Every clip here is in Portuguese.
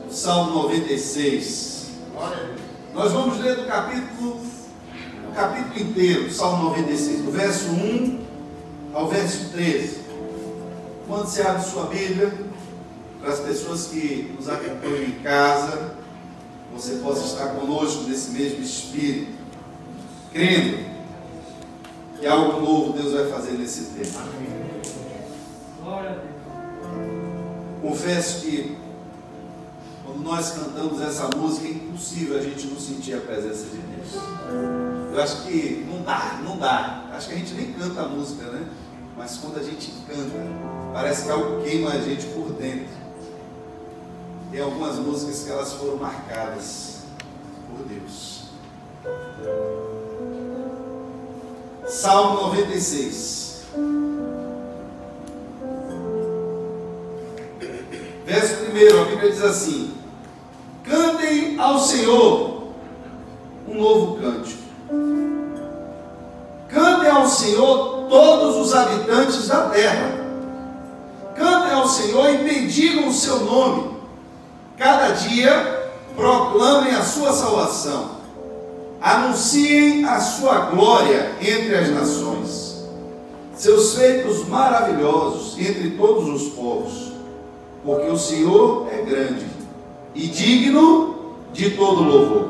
Salmo 96. Nós vamos ler o capítulo inteiro, Salmo 96, do verso 1 ao verso 13. Quando você abre sua Bíblia, para as pessoas que nos acompanham em casa, você possa estar conosco nesse mesmo espírito, crendo que algo novo Deus vai fazer nesse tempo. Glória a Deus. Confesso que quando nós cantamos essa música é impossível a gente não sentir a presença de Deus. Eu acho que não dá. Acho que a gente nem canta a música, né? Mas quando a gente canta, parece que algo queima a gente por dentro. Tem algumas músicas que elas foram marcadas por Deus. Salmo 96. Verso 1, a Bíblia diz assim: cantem ao Senhor um novo cântico. Cantem ao Senhor todos os habitantes da terra. Cantem ao Senhor e bendigam o seu nome. Cada dia proclamem a sua salvação. Anunciem a sua glória entre as nações. Seus feitos maravilhosos entre todos os povos. Porque o Senhor é grande e digno de todo louvor,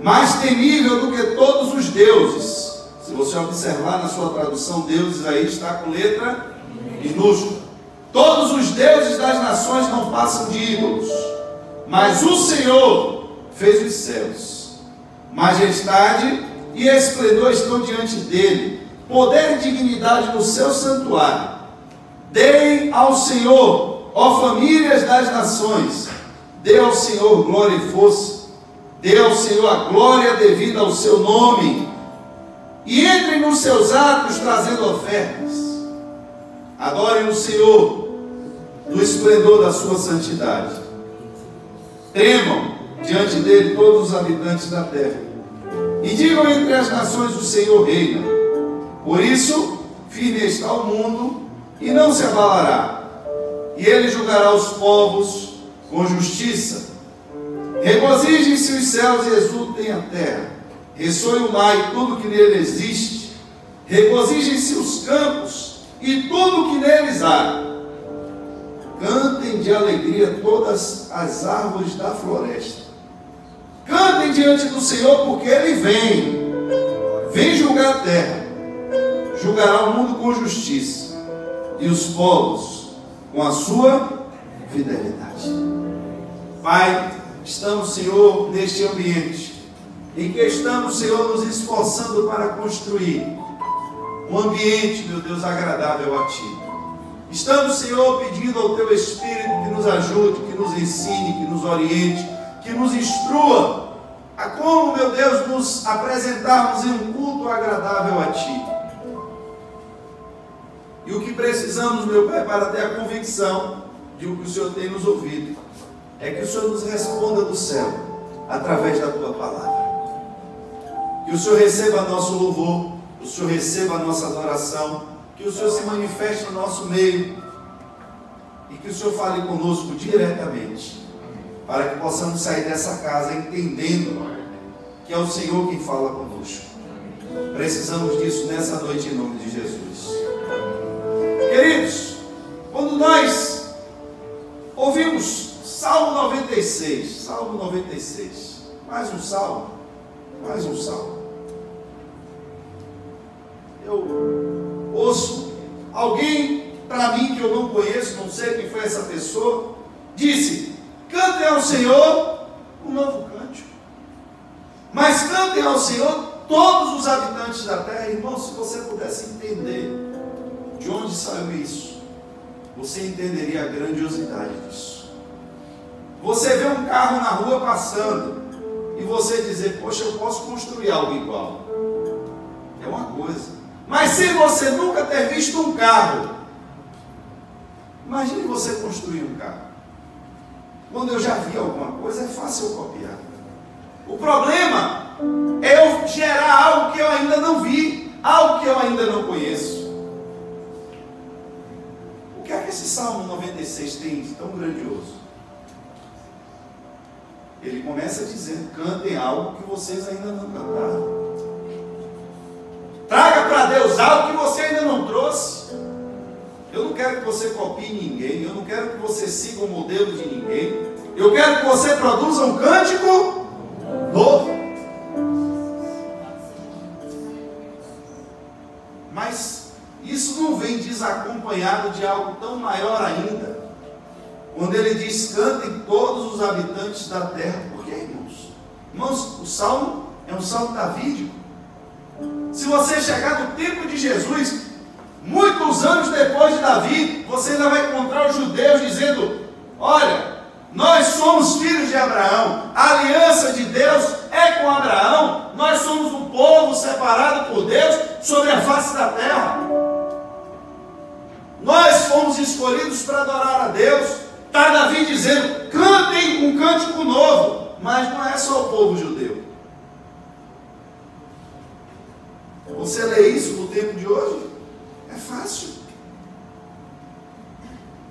mais temível do que todos os deuses. Se você observar na sua tradução, deuses aí está com letra minúscula. Todos os deuses das nações não passam de ídolos, mas o Senhor fez os céus. Majestade e esplendor estão diante dele, poder e dignidade no seu santuário. Deem ao Senhor, ó famílias das nações, dê ao Senhor glória e força, dê ao Senhor a glória devida ao seu nome, e entrem nos seus atos trazendo ofertas. Adorem o Senhor no esplendor da sua santidade. Tremam diante dele todos os habitantes da terra, e digam entre as nações: o Senhor reina. Por isso, firme está o mundo e não se abalará. E ele julgará os povos com justiça. Regozijem-se os céus e exultem a terra. Ressoe o mar e tudo que nele existe. Regozijem-se os campos e tudo que neles há. Cantem de alegria todas as árvores da floresta. Cantem diante do Senhor, porque ele vem julgar a terra. Julgará o mundo com justiça e os povos com a sua fidelidade. Pai, estamos, Senhor, neste ambiente em que estamos, Senhor, nos esforçando para construir um ambiente, meu Deus, agradável a Ti. Estamos, Senhor, pedindo ao Teu Espírito que nos ajude, que nos ensine, que nos oriente, que nos instrua a como, meu Deus, nos apresentarmos em um culto agradável a Ti. E o que precisamos, meu Pai, para ter a convicção de o que o Senhor tem nos ouvido, é que o Senhor nos responda do céu, através da Tua palavra. Que o Senhor receba nosso louvor, que o Senhor receba a nossa adoração, que o Senhor se manifeste no nosso meio, e que o Senhor fale conosco diretamente, para que possamos sair dessa casa entendendo que é o Senhor quem fala conosco. Precisamos disso nessa noite, em nome de Jesus. Queridos, quando nós ouvimos Salmo 96, mais um salmo, eu ouço alguém, para mim, que eu não conheço, não sei quem foi essa pessoa, disse: cantem ao Senhor um novo cântico, mas cantem ao Senhor todos os habitantes da terra. Irmão, se você pudesse entender de onde saiu isso, você entenderia a grandiosidade disso. Você vê um carro na rua passando e você dizer: poxa, eu posso construir algo igual. É uma coisa. Mas se você nunca ter visto um carro, imagine você construir um carro. Quando eu já vi alguma coisa, é fácil eu copiar. O problema é eu gerar algo que eu ainda não vi, algo que eu ainda não conheço. O que é que esse Salmo 96 tem de tão grandioso? ele começa dizendo: cantem algo que vocês ainda não cantaram. Traga para Deus algo que você ainda não trouxe. Eu não quero que você copie ninguém, eu não quero que você siga o modelo de ninguém. Eu quero que você produza um cântico novo. Mas isso não vem desacompanhado de algo tão maior ainda. Quando ele diz: cantem todos os habitantes da terra. Por quê, irmãos? Irmãos, o salmo é um salmo davídico. Se você chegar no tempo de Jesus, muitos anos depois de Davi, você ainda vai encontrar os judeus dizendo: olha, nós somos filhos de Abraão, a aliança de Deus é com Abraão, nós somos um povo separado por Deus sobre a face da terra. Nós fomos escolhidos para adorar a Deus. Está Davi dizendo: cantem um cântico novo. Mas não é só o povo judeu. Você lê isso no tempo de hoje? É fácil.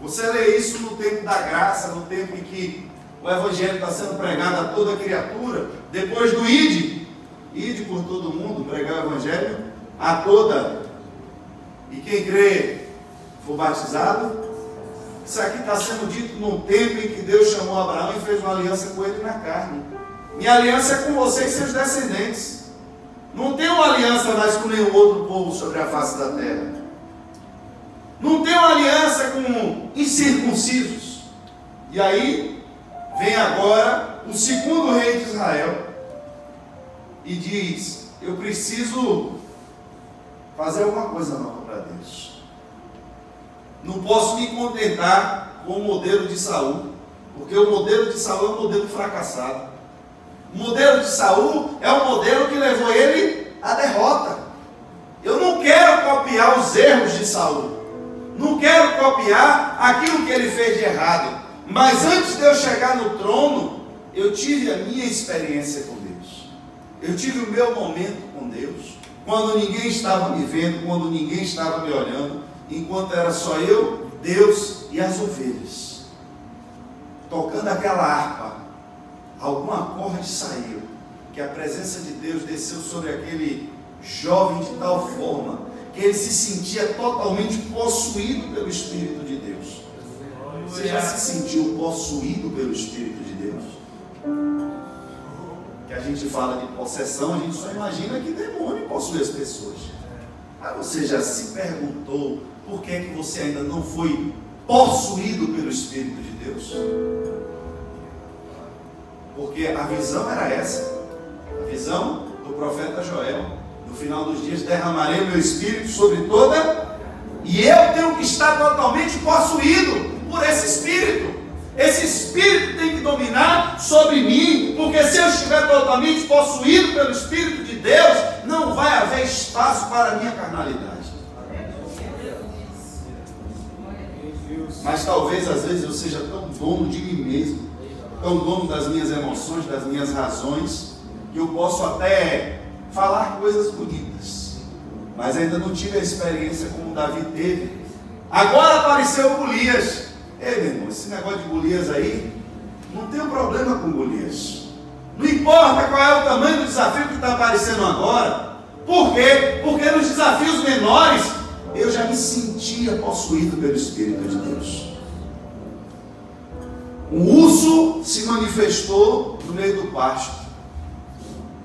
Você lê isso no tempo da graça, no tempo em que o Evangelho está sendo pregado a toda criatura, depois do ide por todo mundo, pregar o Evangelho a toda, e quem crê for batizado. Isso aqui está sendo dito num tempo em que Deus chamou Abraão e fez uma aliança com ele na carne. Minha aliança é com você e seus descendentes. Não tem uma aliança mais com nenhum outro povo sobre a face da terra. Não tem uma aliança com incircuncisos. E aí vem agora o segundo rei de Israel e diz: eu preciso fazer alguma coisa nova para Deus. Não posso me contentar com o modelo de Saul, porque o modelo de Saul é um modelo fracassado. O modelo de Saul é um modelo que levou ele à derrota. Eu não quero copiar os erros de Saul. Não quero copiar aquilo que ele fez de errado. Mas antes de eu chegar no trono, eu tive a minha experiência com Deus. Eu tive o meu momento com Deus. Quando ninguém estava me vendo, quando ninguém estava me olhando, enquanto era só eu, Deus e as ovelhas. Tocando aquela harpa, algum acorde saiu, que a presença de Deus desceu sobre aquele jovem de tal forma que ele se sentia totalmente possuído pelo Espírito de Deus. Você já se sentiu possuído pelo Espírito de Deus? Que a gente fala de possessão, a gente só imagina que demônio possui as pessoas. Mas você já se perguntou por que é que você ainda não foi possuído pelo Espírito de Deus? Porque a visão era essa, a visão do profeta Joel: no final dos dias derramarei o meu Espírito sobre toda, e eu tenho que estar totalmente possuído por esse Espírito. Esse Espírito tem que dominar sobre mim, porque se eu estiver totalmente possuído pelo Espírito de Deus, não vai haver espaço para a minha carnalidade. Mas talvez às vezes eu seja tão dono de mim mesmo, tão dono das minhas emoções, das minhas razões, que eu posso até falar coisas bonitas, mas ainda não tive a experiência como Davi teve. Agora apareceu Golias. Ei, meu irmão, esse negócio de Golias aí, não tem um problema com Golias. Não importa qual é o tamanho do desafio que está aparecendo agora. Por quê? Porque nos desafios menores, eu já me sentia possuído pelo Espírito de Deus. Um urso se manifestou no meio do pasto.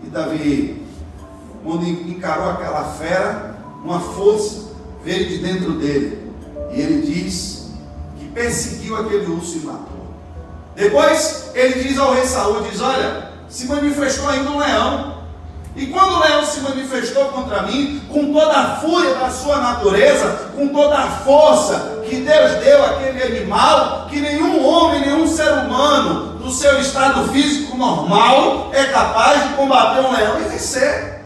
E Davi, quando encarou aquela fera, uma força veio de dentro dele. E ele diz que perseguiu aquele urso e matou. Depois ele diz ao rei Saul, diz: olha, se manifestou ainda um leão. E quando o leão se manifestou contra mim, com toda a fúria da sua natureza, com toda a força que Deus deu àquele animal, que nenhum homem, nenhum ser humano, do seu estado físico normal, é capaz de combater um leão e vencer.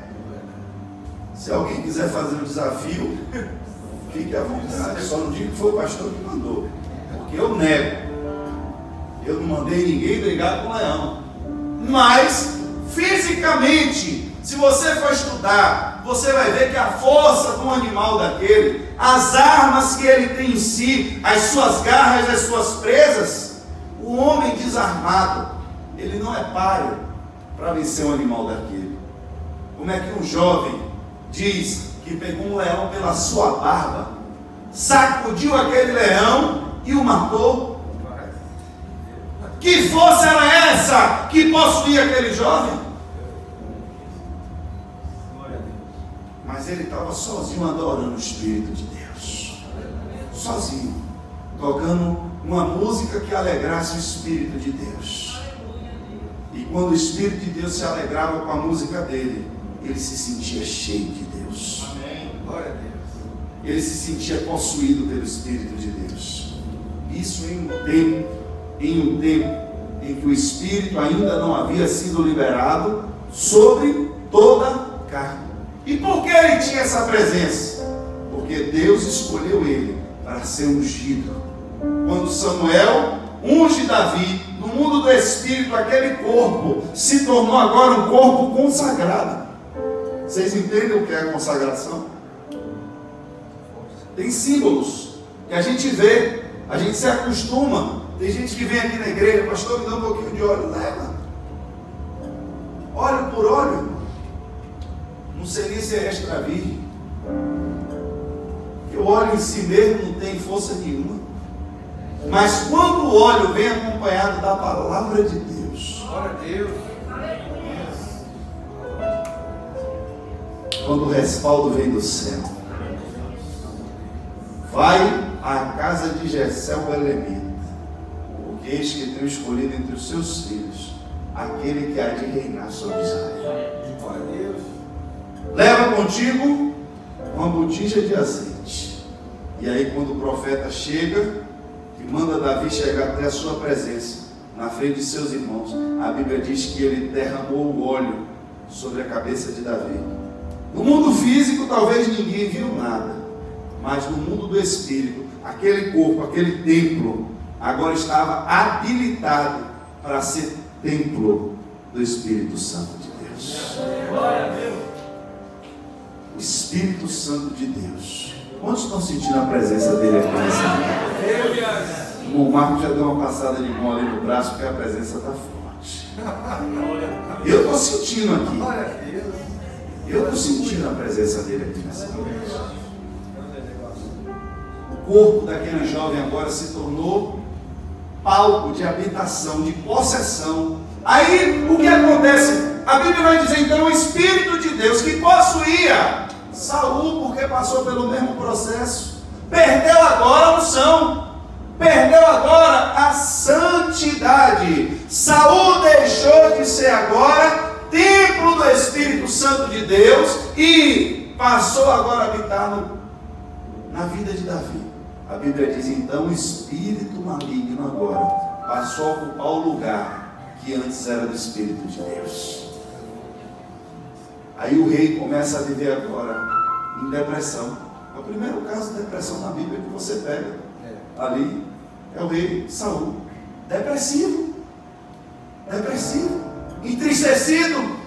Se alguém quiser fazer um desafio, fique à vontade. Só não digo que foi o pastor que mandou, porque eu nego. Eu não mandei ninguém brigar com o leão. Mas, fisicamente, se você for estudar, você vai ver que a força de um animal daquele, as armas que ele tem em si, as suas garras, as suas presas, o homem desarmado, ele não é páreo para vencer um animal daquele. Como é que um jovem diz que pegou um leão pela sua barba, sacudiu aquele leão e o matou? Que força era essa que possuía aquele jovem? Mas ele estava sozinho adorando o Espírito de Deus, sozinho, tocando uma música que alegrasse o Espírito de Deus. E quando o Espírito de Deus se alegrava com a música dele, ele se sentia cheio de Deus. Amém. Glória a Deus. Ele se sentia possuído pelo Espírito de Deus. Isso em um tempo em que o Espírito ainda não havia sido liberado sobre toda a carne. E por que ele tinha essa presença? Porque Deus escolheu ele para ser ungido. Quando Samuel unge Davi, no mundo do Espírito, aquele corpo se tornou agora um corpo consagrado. Vocês entendem o que é a consagração? Tem símbolos que a gente vê, a gente se acostuma. Tem gente que vem aqui na igreja, pastor, me dá um pouquinho de óleo, leva. Óleo por óleo. Não seria ser extra virgem. Porque o óleo em si mesmo não tem força nenhuma. Mas quando o óleo vem acompanhado da palavra de Deus, Glória a Deus. quando o respaldo vem do céu, vai à casa de Jessé o Belemita, porque eis que tenho escolhido entre os seus filhos aquele que há de reinar sobre Israel. Glória a Deus. Leva contigo uma botija de azeite. E aí quando o profeta chega e manda Davi chegar até a sua presença, na frente de seus irmãos, a Bíblia diz que ele derramou o óleo sobre a cabeça de Davi. No mundo físico talvez ninguém viu nada, mas no mundo do Espírito, aquele corpo, aquele templo, agora estava habilitado para ser templo do Espírito Santo de Deus. Glória a Deus. O Espírito Santo de Deus. Quantos estão sentindo a presença dele aqui nessa manhã? O irmão Marcos já deu uma passada de mão ali no braço, porque a presença está forte. Eu estou sentindo aqui. Glória a Deus. Eu estou sentindo a presença dele aqui nessa manhã. O corpo daquele jovem agora se tornou palco de habitação, de possessão. Aí o que acontece? A Bíblia vai dizer então o Espírito de Deus que possuía Saul, porque passou pelo mesmo processo, perdeu agora a unção, perdeu agora a santidade. Saul deixou de ser agora templo do Espírito Santo de Deus e passou agora a habitar na vida de Davi. A Bíblia diz então o espírito maligno agora passou a ocupar o lugar que antes era do Espírito de Deus. Aí o rei começa a viver agora em depressão. É o primeiro caso de depressão na Bíblia que você pega. Ali é o rei Saul. Depressivo, entristecido.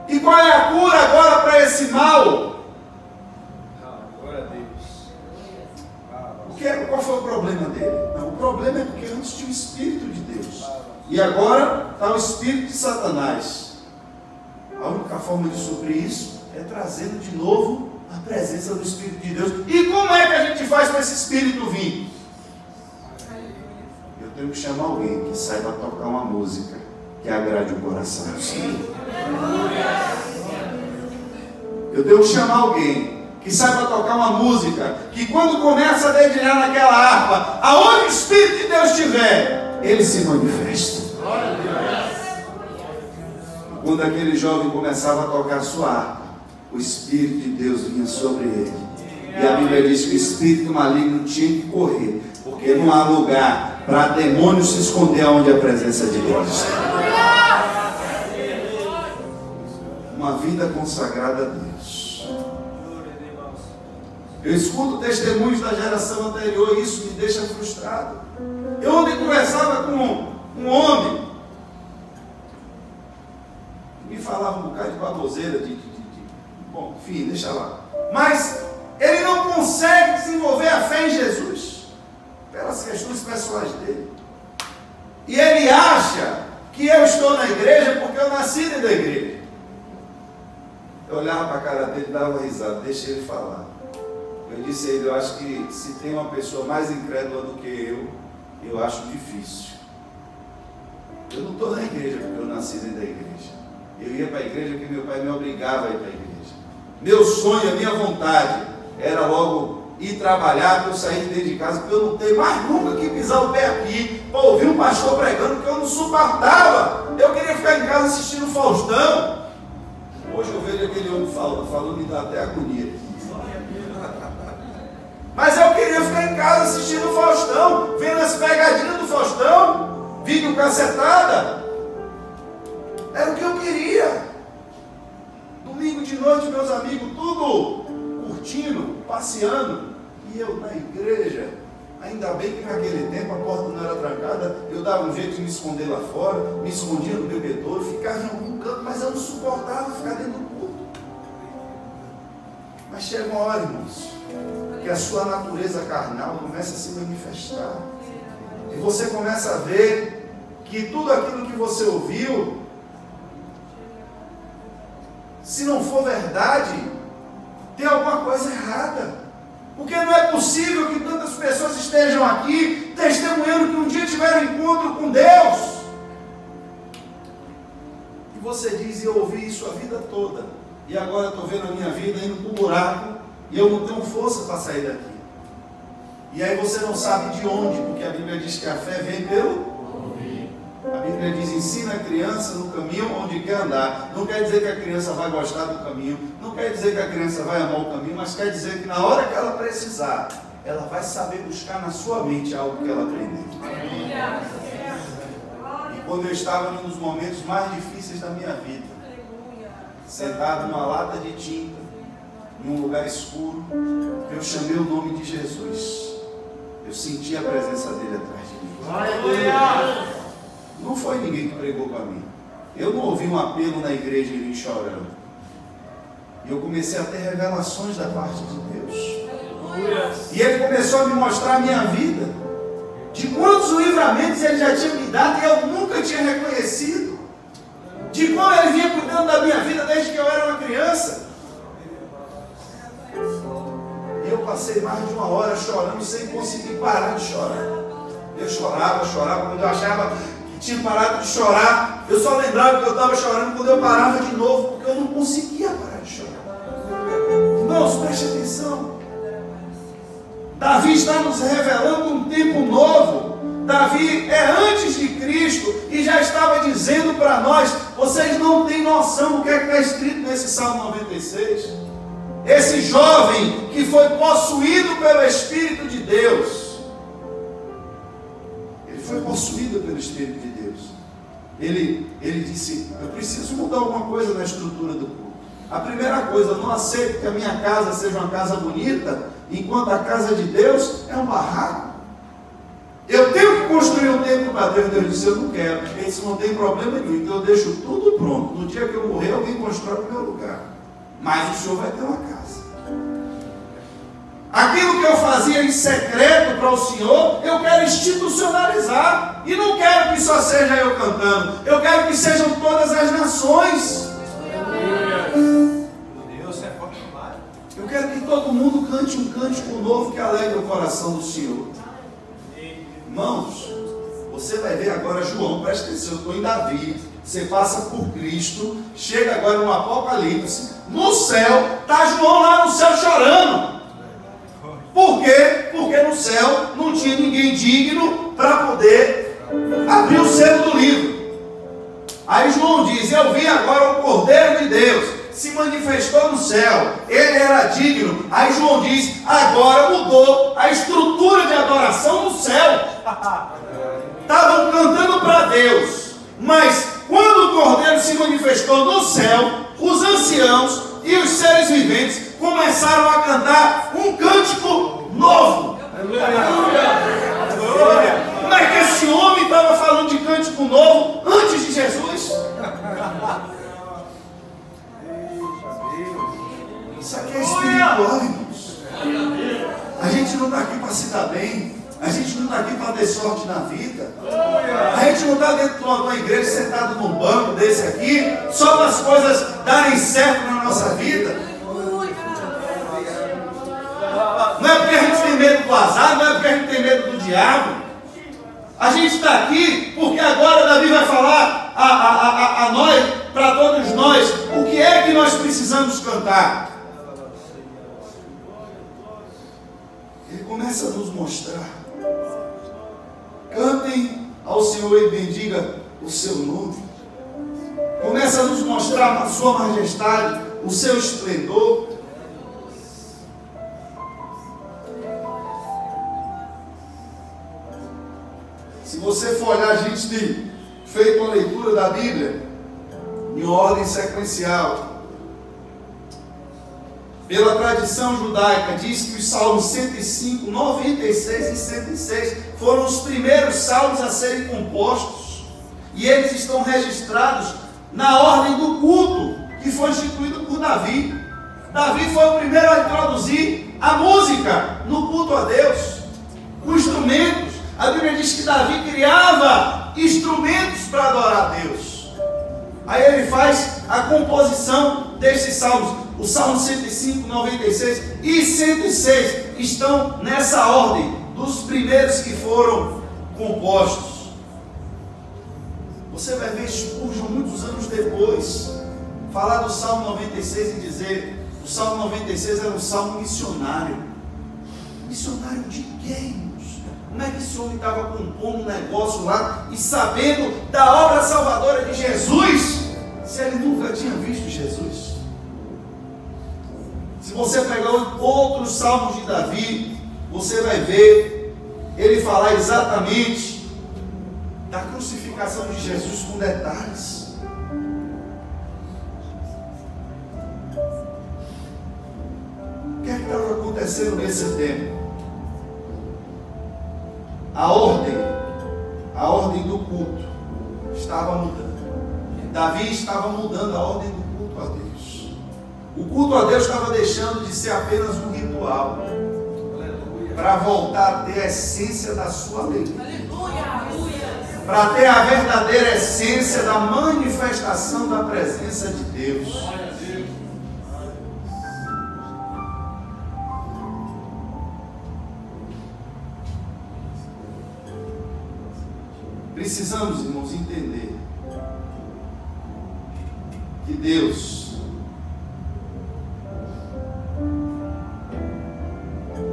E qual é a cura agora para esse mal? Glória a Deus. Qual foi o problema dele? Não, o problema é porque antes tinha o Espírito de Deus. E agora está o Espírito de Satanás. A única forma de suprir isso é trazendo de novo a presença do Espírito de Deus. E como é que a gente faz para esse Espírito vir? Eu tenho que chamar alguém que saiba tocar uma música que agrade o coração do Senhor. Eu tenho que chamar alguém que saiba tocar uma música que quando começa a dedilhar naquela harpa, aonde o Espírito de Deus estiver, ele se manifesta. Quando aquele jovem começava a tocar a sua harpa, o Espírito de Deus vinha sobre ele. E a Bíblia diz que o espírito maligno tinha que correr, porque não há lugar para demônio se esconder onde a presença de Deus está. Uma vida consagrada a Deus. Eu escuto testemunhos da geração anterior e isso me deixa frustrado. Eu ontem conversava com um homem que me falava um bocado de baboseira, bom, enfim, deixa lá. Mas ele não consegue desenvolver a fé em Jesus pelas questões pessoais dele. E ele acha que eu estou na igreja porque eu nasci dentro da igreja. Eu olhava para a cara dele e dava uma risada, deixei ele falar. Eu disse a ele, eu acho que se tem uma pessoa mais incrédula do que eu acho difícil. Eu não estou na igreja porque eu nasci dentro da igreja. Eu ia para a igreja porque meu pai me obrigava a ir para a igreja. Meu sonho, a minha vontade era logo ir trabalhar para eu sair de dentro de casa, porque eu não tenho mais nunca que pisar o pé aqui para ouvir um pastor pregando, porque eu não suportava. Eu queria ficar em casa assistindo Faustão. Hoje eu vejo aquele homem falando, me dá até agonia. Mas eu queria ficar em casa assistindo o Faustão, vendo as pegadinhas do Faustão, vídeo cacetada. Era o que eu queria. Domingo de noite, meus amigos, tudo curtindo, passeando, e eu na igreja. Ainda bem que naquele tempo a porta não era trancada, eu dava um jeito de me esconder lá fora, me escondia no bebedouro, ficava em algum canto, mas eu não suportava ficar dentro do culto. Mas chega uma hora, irmãos, que a sua natureza carnal começa a se manifestar. E você começa a ver que tudo aquilo que você ouviu, se não for verdade, tem alguma coisa errada. Porque não é possível que tantas pessoas estejam aqui testemunhando que um dia tiveram encontro com Deus. E você diz, eu ouvi isso a vida toda. E agora estou vendo a minha vida indo para o buraco e eu não tenho força para sair daqui. E aí você não sabe de onde, porque a Bíblia diz que a fé vem pelo ouvir. A Bíblia diz, ensina a criança no caminho onde quer andar. Não quer dizer que a criança vai gostar do caminho, não quer dizer que a criança vai amar o caminho, mas quer dizer que na hora que ela precisar, ela vai saber buscar na sua mente algo que ela aprendeu. E quando eu estava num dos momentos mais difíceis da minha vida, sentado numa lata de tinta, em um lugar escuro, eu chamei o nome de Jesus. Eu senti a presença dele atrás de mim. Não foi ninguém que pregou para mim. Eu não ouvi um apelo na igreja e vim chorando. E eu comecei a ter revelações da parte de Deus. E ele começou a me mostrar a minha vida. De quantos livramentos ele já tinha me dado e eu nunca tinha reconhecido. De como ele vinha cuidando da minha vida desde que eu era uma criança. E eu passei mais de uma hora chorando sem conseguir parar de chorar. Eu chorava. Quando eu achava que tinha parado de chorar, eu só lembrava que eu estava chorando quando eu parava de novo, porque eu não conseguia parar de chorar. Irmãos, preste atenção. Davi está nos revelando um tempo novo. Davi é antes de Cristo e já estava dizendo para nós, vocês não têm noção do que está escrito nesse Salmo 96. Esse jovem que foi possuído pelo Espírito de Deus, ele foi possuído pelo Espírito de Deus. Ele disse, eu preciso mudar alguma coisa na estrutura do culto. A primeira coisa, eu não aceito que a minha casa seja uma casa bonita, enquanto a casa de Deus é um barraco. Eu tenho que construir um templo para Deus. Deus disse, eu não quero. Ele disse, não tem problema nenhum, então eu deixo tudo pronto. No dia que eu morrer, alguém constrói o meu lugar. Mas o Senhor vai ter uma casa. Aquilo que eu fazia em secreto para o Senhor, eu quero institucionalizar. E não quero que só seja eu cantando. Eu quero que sejam todas as nações. Deus é forte demais. Eu quero que todo mundo cante um cântico novo que alegre o coração do Senhor. Irmãos, você vai ver agora João, presta atenção, eu estou em Davi, você passa por Cristo, chega agora no Apocalipse, no céu, está João lá no céu chorando. Por quê? Porque no céu não tinha ninguém digno para poder abrir o selo do livro. Aí João diz, eu vi agora o Cordeiro de Deus, se manifestou no céu, ele era digno. Aí João diz, agora mudou a estrutura de adoração no céu. Estavam cantando para Deus, mas quando o Cordeiro se manifestou no céu, os anciãos e os seres viventes começaram a cantar um cântico novo. Como é que esse homem estava falando de cântico novo antes de Jesus? Isso aqui é espiritual, irmãos. A gente não está aqui para se dar bem. A gente não está aqui para ter sorte na vida. A gente não está dentro de uma igreja sentado num banco desse aqui, só para as coisas darem certo na nossa vida. Não é porque a gente tem medo do azar, não é porque a gente tem medo do diabo. A gente está aqui porque agora Davi vai falar a nós, para todos nós, o que é que nós precisamos cantar. Ele começa a nos mostrar. Cantem ao Senhor e bendiga o seu nome. Começa a nos mostrar a sua majestade, o seu esplendor. Se você for olhar, a gente tem feito uma leitura da Bíblia em ordem sequencial. Pela tradição judaica, diz que os salmos 105, 96 e 106 foram os primeiros salmos a serem compostos. E eles estão registrados na ordem do culto, que foi instituído por Davi. Davi foi o primeiro a introduzir a música no culto a Deus, com instrumentos. A Bíblia diz que Davi criava instrumentos para adorar a Deus. Aí ele faz a composição destes salmos. O Salmo 105, 96 e 106 estão nessa ordem dos primeiros que foram compostos. Você vai ver Spurgeon muitos anos depois falar do Salmo 96 e dizer: o Salmo 96 era um salmo missionário. Missionário de quem? Como é que esse homem estava compondo um negócio lá e sabendo da obra salvadora de Jesus, se ele nunca tinha visto Jesus? Se você pegar outros salmos de Davi, você vai ver ele falar exatamente da crucificação de Jesus com detalhes. O que é que estava acontecendo nesse tempo? A ordem do culto estava mudando. Davi estava mudando a ordem do culto a Deus. O culto a Deus estava deixando de ser apenas um ritual, para voltar a ter a essência da sua lei, para ter a verdadeira essência da manifestação da presença de Deus. Precisamos, irmãos, entender que Deus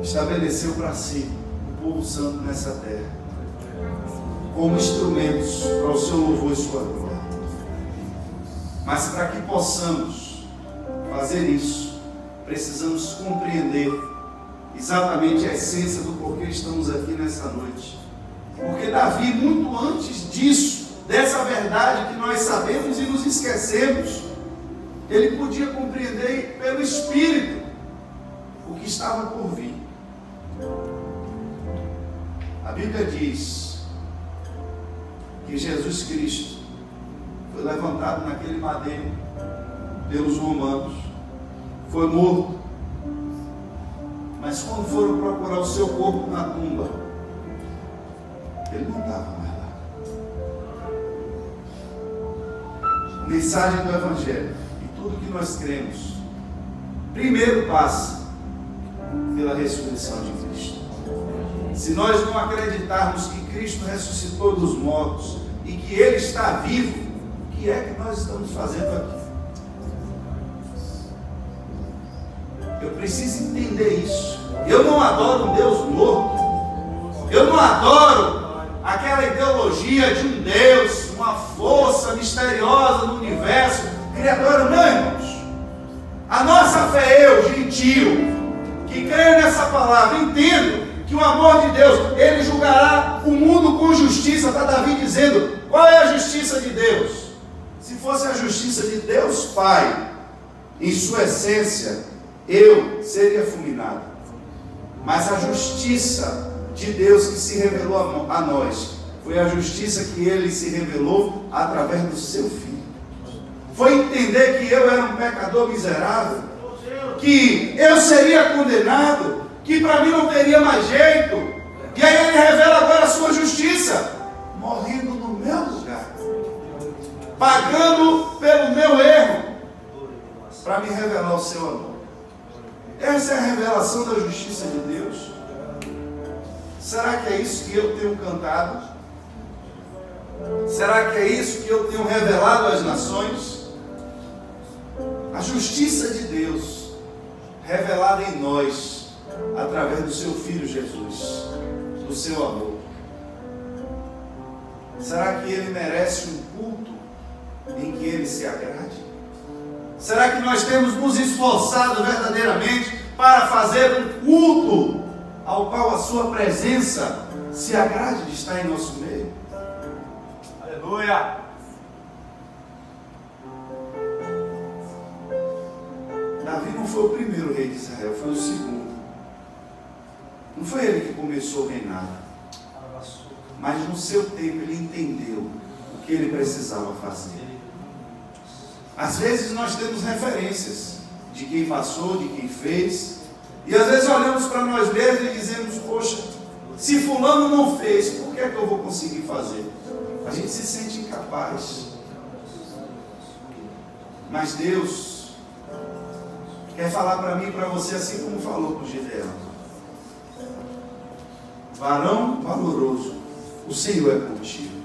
estabeleceu para si o povo santo nessa terra como instrumentos para o seu louvor e sua glória. Mas para que possamos fazer isso, precisamos compreender exatamente a essência do porquê estamos aqui nessa noite. Porque Davi, muito antes disso, dessa verdade que nós sabemos e nos esquecemos, ele podia compreender pelo Espírito o que estava por vir. A Bíblia diz que Jesus Cristo foi levantado naquele madeiro pelos romanos, foi morto, mas quando foram procurar o seu corpo na tumba, ele não estava mais lá. A mensagem do Evangelho e tudo que nós cremos, primeiro passa pela ressurreição de Cristo. Se nós não acreditarmos que Cristo ressuscitou dos mortos e que Ele está vivo, o que é que nós estamos fazendo aqui? Eu preciso entender isso. Eu não adoro um Deus morto. Eu não adoro aquela ideologia de um Deus, uma força misteriosa no universo, criadora. Não, irmãos. A nossa fé, eu, gentio, que creio nessa palavra, entendo que o amor de Deus, Ele julgará o mundo com justiça. Está Davi dizendo, qual é a justiça de Deus? Se fosse a justiça de Deus Pai, em sua essência, eu seria fulminado. Mas a justiça de Deus que se revelou a nós foi a justiça que Ele se revelou através do seu Filho. Foi entender que eu era um pecador miserável, que eu seria condenado, que para mim não teria mais jeito. E aí me revela agora a sua justiça, morrendo no meu lugar, pagando pelo meu erro, para me revelar o seu amor. Essa é a revelação da justiça de Deus. Será que é isso que eu tenho cantado? Será que é isso que eu tenho revelado às nações? A justiça de Deus revelada em nós através do seu Filho Jesus, do seu amor. Será que ele merece um culto em que ele se agrade? Será que nós temos nos esforçado verdadeiramente para fazer um culto ao qual a sua presença se agrade de estar em nosso meio? Aleluia! Davi não foi o primeiro rei de Israel, foi o segundo. Não foi ele que começou a reinar, mas no seu tempo ele entendeu o que ele precisava fazer. Às vezes nós temos referências de quem passou, de quem fez, e às vezes olhamos para nós mesmos e dizemos: poxa, se fulano não fez, por que é que eu vou conseguir fazer? A gente se sente incapaz. Mas Deus quer falar para mim e para você, assim como falou para o Gideão: varão valoroso, o Senhor é contigo.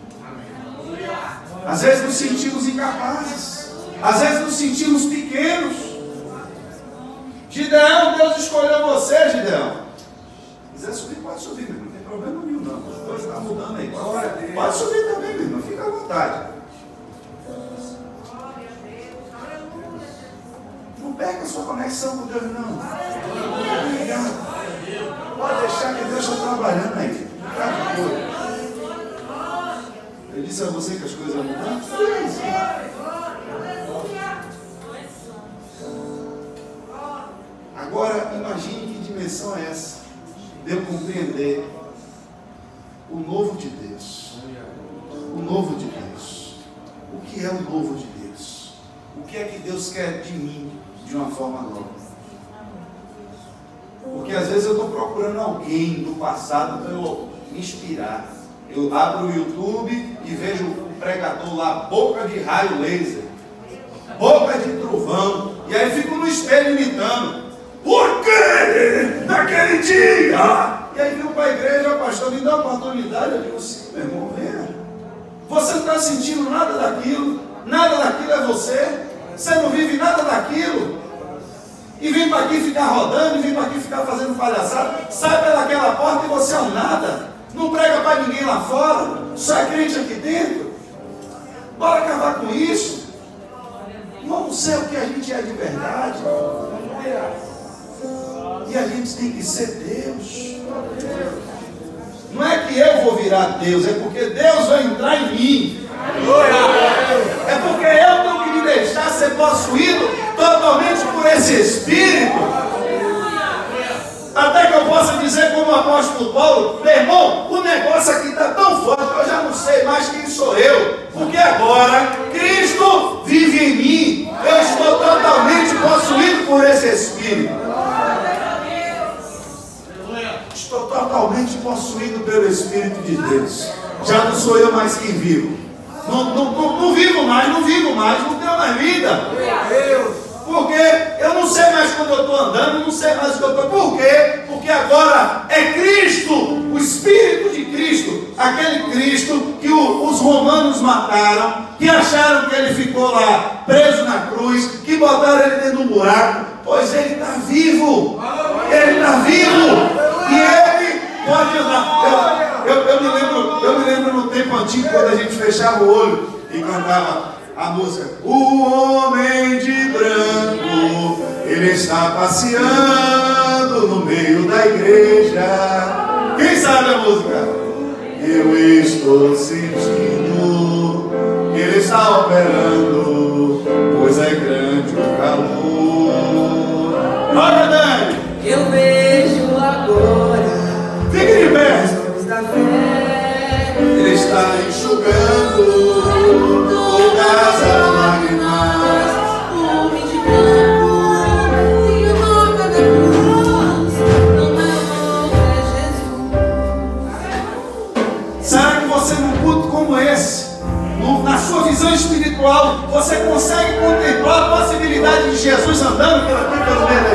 Às vezes nos sentimos incapazes, às vezes nos sentimos pequenos. Gideão, Deus escolheu você, Gideão. Se quiser subir, pode subir, meu irmão. Não tem problema nenhum, não. Deus está mudando aí. Pode subir também, meu irmão. Fica à vontade. Não pega a sua conexão com Deus, não. Obrigado. Pode deixar que Deus está trabalhando aí. Fica de boa. Eu disse a você que as coisas vão mudar? Agora, imagine que dimensão é essa de eu compreender o novo de Deus. O novo de Deus. O que é o novo de Deus? O que é que Deus quer de mim de uma forma nova? Porque às vezes eu estou procurando alguém do passado para eu me inspirar. Eu abro o YouTube e vejo o pregador lá, boca de raio laser, boca de trovão, e aí fico no espelho imitando. Por que naquele dia? E aí viu para a igreja: pastor, me dá uma oportunidade. Eu digo assim: meu irmão, venha. Você não está sentindo nada daquilo é você. Você não vive nada daquilo. E vem para aqui ficar rodando, e vem para aqui ficar fazendo palhaçada. Sai pelaquela porta e você é um nada. Não prega para ninguém lá fora, só é crente aqui dentro. Bora acabar com isso. Vamos ser o que a gente é de verdade. E a gente tem que ser Deus. Não é que eu vou virar Deus, é porque Deus vai entrar em mim. É porque eu tenho que me deixar ser possuído totalmente por esse Espírito. Até que eu possa dizer como o apóstolo Paulo: meu irmão, o negócio aqui está tão forte que eu já não sei mais quem sou eu. Porque agora Cristo vive em mim. Eu estou totalmente possuído por esse Espírito. Estou totalmente possuído pelo Espírito de Deus. Já não sou eu mais quem vivo. Não vivo mais, não tenho mais vida. Porque eu não sei mais quando eu estou andando, não sei mais o que eu estou. Por quê? Porque agora é Cristo, o Espírito de Cristo, aquele Cristo que os romanos mataram, que acharam que ele ficou lá preso na cruz, que botaram ele dentro de um buraco. Pois ele está vivo. Ele está vivo. E ele pode andar. Eu me lembro no tempo antigo, quando a gente fechava o olho e cantava a música: o homem de branco, ele está passeando no meio da igreja. Quem sabe a música? Eu estou sentindo que ele está operando, pois é grande o calor. Olha, Dani! Eu vejo agora. Fique de pé. Ele está enxugando todas as lágrimas. O homem de branco tem a marca da cruz. Não é Jesus. espiritual, você consegue contemplar a possibilidade de Jesus andando pelo meio